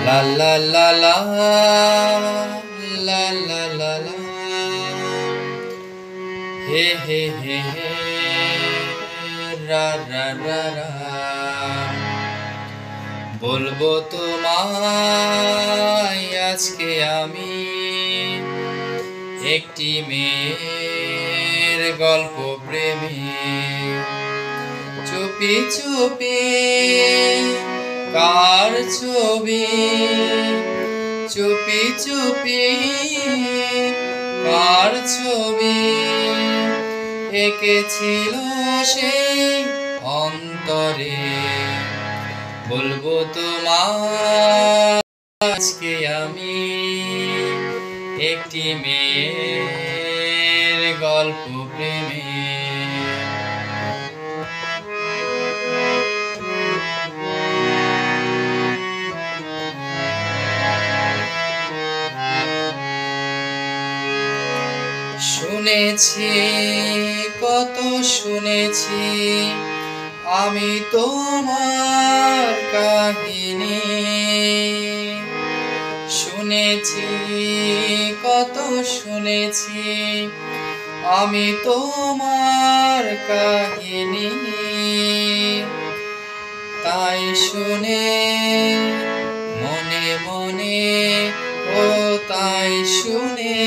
La la la la la la la la he he he he ra ra ra ra বলবো তোমায় আজকে আমি একটি মেয়ের গল্প প্রেমে চুপি চুপি কার ছবি চুপি চুপি কার ছবি এঁকেছিল সেই অন্তরে বলবো তোমায় আজকে আমি একটি মেয়ের গল্প প্রেমে শুনেছি কত শুনেছি আমি তোমার কাহিনী শুনেছি কত শুনেছি আমি তোমার কাহিনী তাই শুনে মনে মনে ও তাই শুনে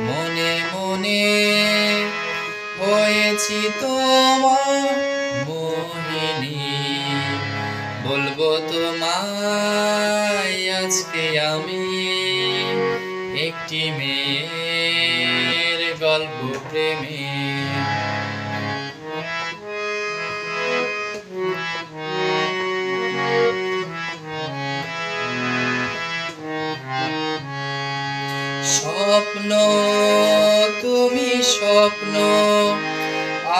মনে মনে হয়েছি তোমার মোহিনী বলবো তোমায় আজকে আমি একটি মেয়ের গল্প প্রেমে স্বপ্ন তুমি স্বপ্ন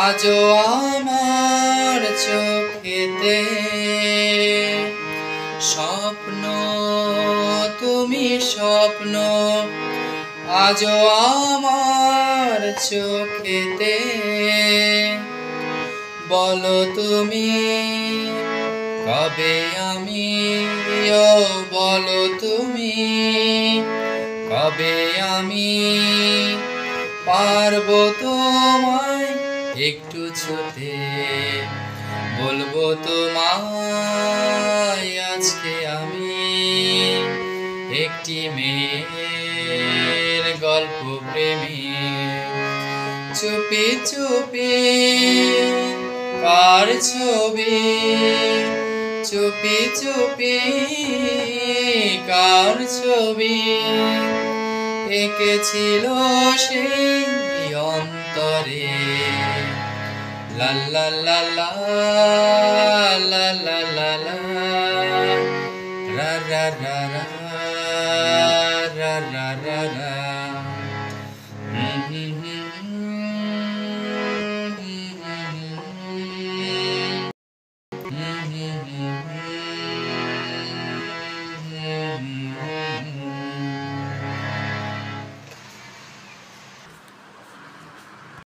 আজও আমার চোখেতে স্বপ্ন তুমি স্বপ্ন আজও আমার চোখেতে বলো তুমি কবে আমি বলো তুমি কবে আমি পারবো তোমায় একটু ছুতে বলবো তোমায় আজকে আমি একটি মেয়ের গল্প প্রেমী চুপি চুপি কার ছবি চুপি চুপি কার ছবি এঁকেছিল সেই অন্তরে লা লা লা লা লা লা লা লা রা রা রা রা রা রা রা রা